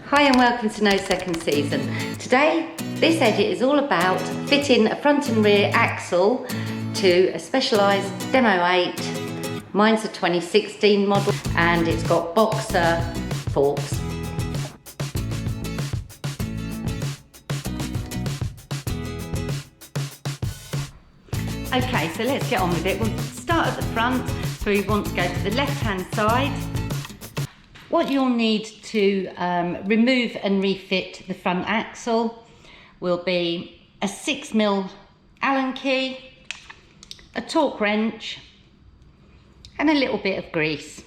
Hi and welcome to No Second Season. Today, this edit is all about fitting a front and rear axle to a Specialized Demo8. Mine's a 2016 model and it's got boxer forks. Okay, so let's get on with it. We'll start at the front, so we want to go to the left-hand side. What you'll need to remove and refit the front axle will be a 6mm Allen key, a torque wrench and a little bit of grease.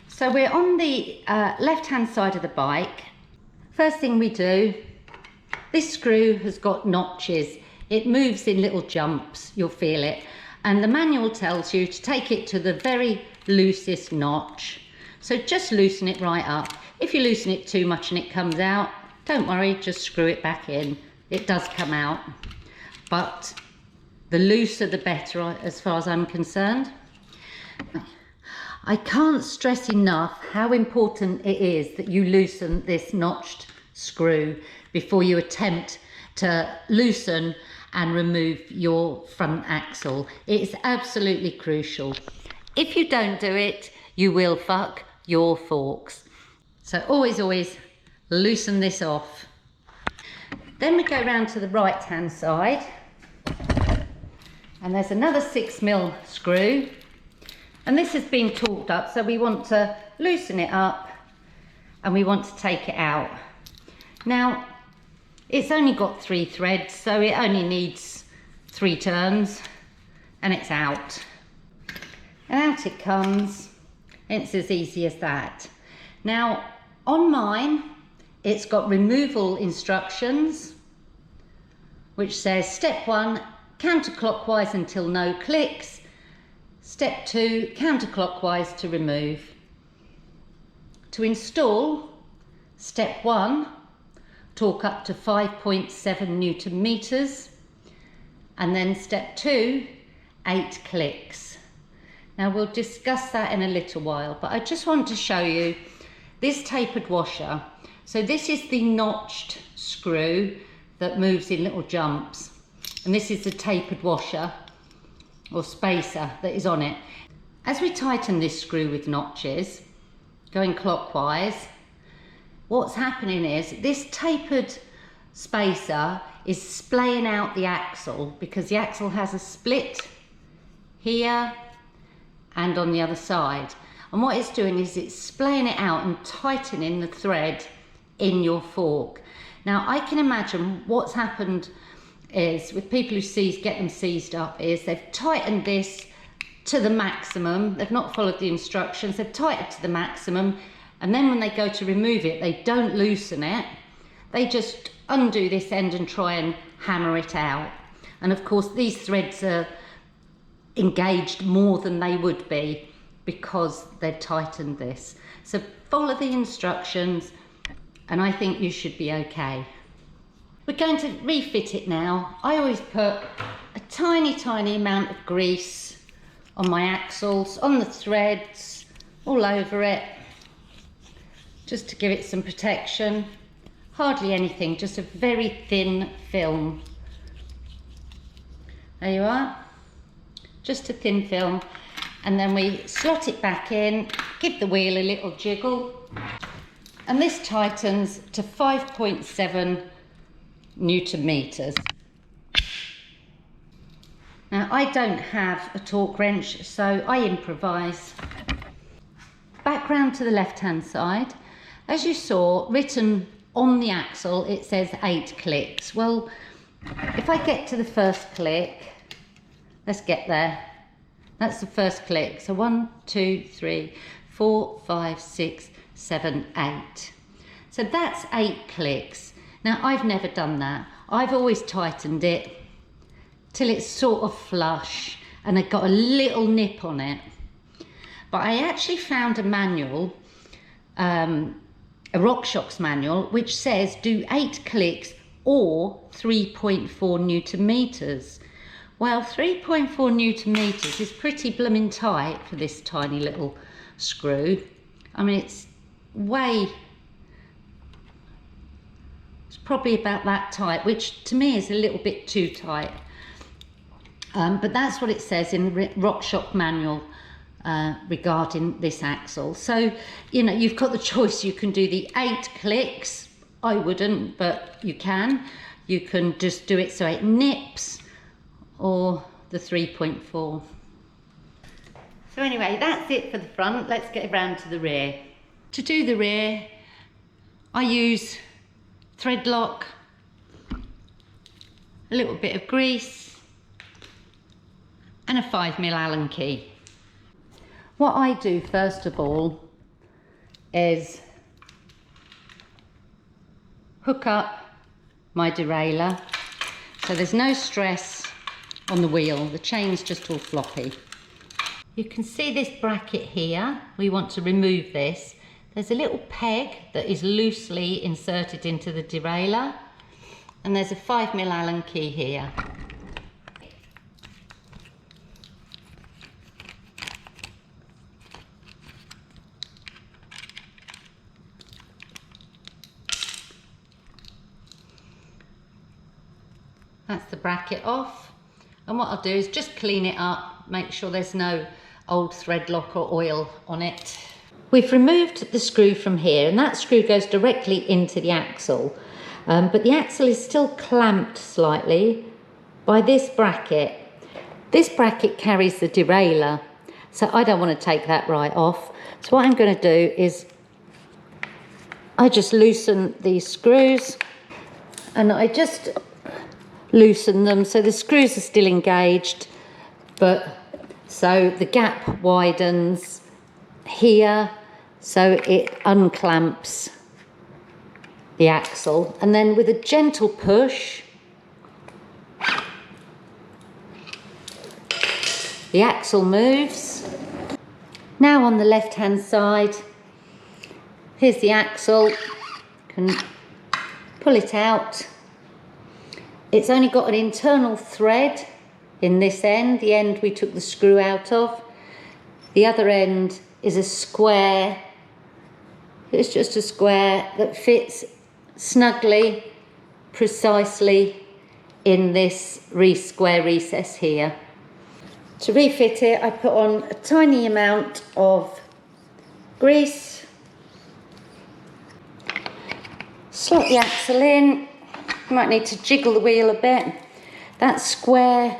So we're on the left-hand side of the bike. First thing we do, this screw has got notches. It moves in little jumps, you'll feel it. And the manual tells you to take it to the very loosest notch. So just loosen it right up. If you loosen it too much and it comes out, don't worry, just screw it back in. It does come out, but the looser the better as far as I'm concerned. I can't stress enough how important it is that you loosen this notched screw before you attempt to loosen and remove your front axle. It's absolutely crucial. If you don't do it, you will fuck your forks. So always loosen this off. Then we go round to the right hand side and there's another 6mm screw, and this has been torqued up, so we want to loosen it up and we want to take it out. Now it's only got 3 threads, so it only needs 3 turns and it's out. And out it comes. It's as easy as that. Now on mine, it's got removal instructions, which says step 1, counterclockwise until no clicks. Step 2, counterclockwise to remove. To install, step 1, torque up to 5.7 Newton meters, and then step 2, 8 clicks. Now we'll discuss that in a little while, but I just want to show you this tapered washer. So this is the notched screw that moves in little jumps, and this is the tapered washer or spacer that is on it. As we tighten this screw with notches, going clockwise, what's happening is this tapered spacer is splaying out the axle, because the axle has a split here and on the other side. And what it's doing is it's splaying it out and tightening the thread in your fork. Now I can imagine what's happened is with people who get them seized up is they've tightened this to the maximum. They've not followed the instructions. They've tightened to the maximum. And then when they go to remove it, they don't loosen it. They just undo this end and try and hammer it out. And of course, these threads are engaged more than they would be because they've tightened this. So follow the instructions and I think you should be okay. We're going to refit it now. I always put a tiny amount of grease on my axles, on the threads, all over it, just to give it some protection. Hardly anything, just a very thin film. There you are, just a thin film. And then we slot it back in, give the wheel a little jiggle, and this tightens to 5.7 Newton meters. Now I don't have a torque wrench, so I improvise. Back round to the left hand side. As you saw, written on the axle, it says 8 clicks. Well, if I get to the first click, let's get there. That's the first click. So 1, 2, 3, 4, 5, 6, 7, 8. So that's 8 clicks. Now I've never done that. I've always tightened it till it's sort of flush and it got a little nip on it. But I actually found a manual, a RockShox manual, which says do 8 clicks or 3.4 Newton meters. Well, 3.4 Newton meters is pretty blooming tight for this tiny little screw. I mean, it's it's probably about that tight, which to me is a little bit too tight. But that's what it says in the RockShox manual regarding this axle. So, you know, you've got the choice. You can do the 8 clicks. I wouldn't, but you can. You can just do it so it nips, or the 3.4. So anyway, that's it for the front. Let's get around to the rear. To do the rear, I use thread lock, a little bit of grease, and a 5mm Allen key. What I do first of all is hook up my derailleur, so there's no stress on the wheel, the chain's just all floppy. You can see this bracket here, we want to remove this. There's a little peg that is loosely inserted into the derailleur, and there's a 5mm Allen key here. That's the bracket off, and what I'll do is just clean it up, make sure there's no old thread lock or oil on it. We've removed the screw from here, and that screw goes directly into the axle, but the axle is still clamped slightly by this bracket. This bracket carries the derailleur, so I don't want to take that right off. So what I'm going to do is I just loosen these screws, and I just loosen them so the screws are still engaged, but so the gap widens here, so it unclamps the axle, and then with a gentle push the axle moves. Now on the left hand side, here's the axle, can pull it out. It's only got an internal thread in this end, the end we took the screw out of. The other end is a square. It's just a square that fits snugly, precisely in this square recess here. To refit it, I put on a tiny amount of grease, slot the axle in. You might need to jiggle the wheel a bit. That square,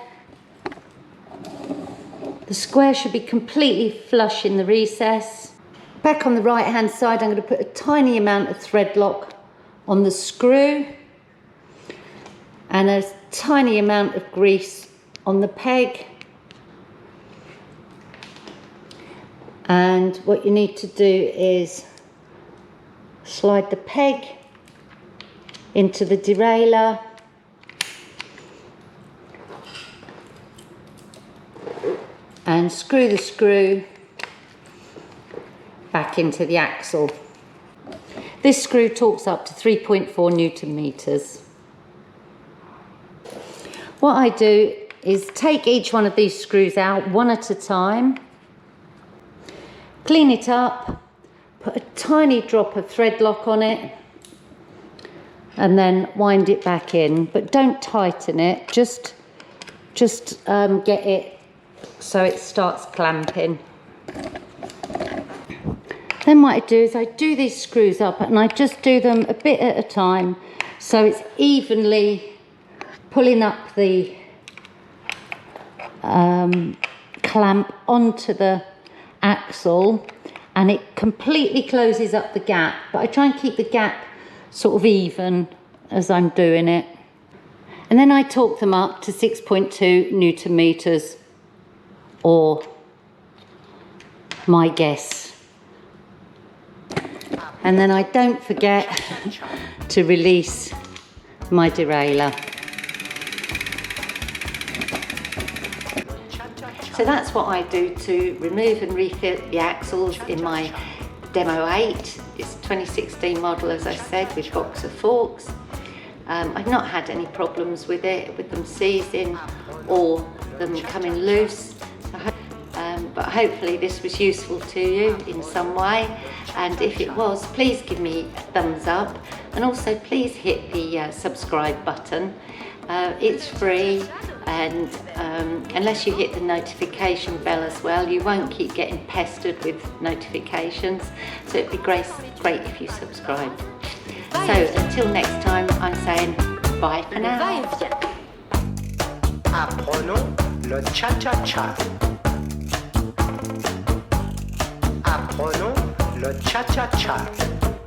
the square should be completely flush in the recess. Back on the right hand side, I'm going to put a tiny amount of thread lock on the screw and a tiny amount of grease on the peg. And what you need to do is slide the peg into the derailleur, and screw the screw back into the axle. This screw torques up to 3.4 Newton meters. What I do is take each one of these screws out one at a time, clean it up, put a tiny drop of thread lock on it, and then wind it back in, but don't tighten it, just get it so it starts clamping. Then what I do is I do these screws up, and I just do them a bit at a time, so it's evenly pulling up the clamp onto the axle, and it completely closes up the gap, but I try and keep the gap sort of even as I'm doing it. And then I torque them up to 6.2 Newton meters, or my guess. And then I don't forget to release my derailleur. So that's what I do to remove and refit the axles in my Demo8. It's a 2016 model, as I said, with boxer forks. I've not had any problems with it, with them seizing or them coming loose. But hopefully this was useful to you in some way, and if it was, please give me a thumbs up, and also please hit the subscribe button. It's free, and unless you hit the notification bell as well, you won't keep getting pestered with notifications, so it'd be great if you subscribe. So until next time, I'm saying bye for now. Apprenons le cha-cha-cha. Apprenons le cha-cha-cha.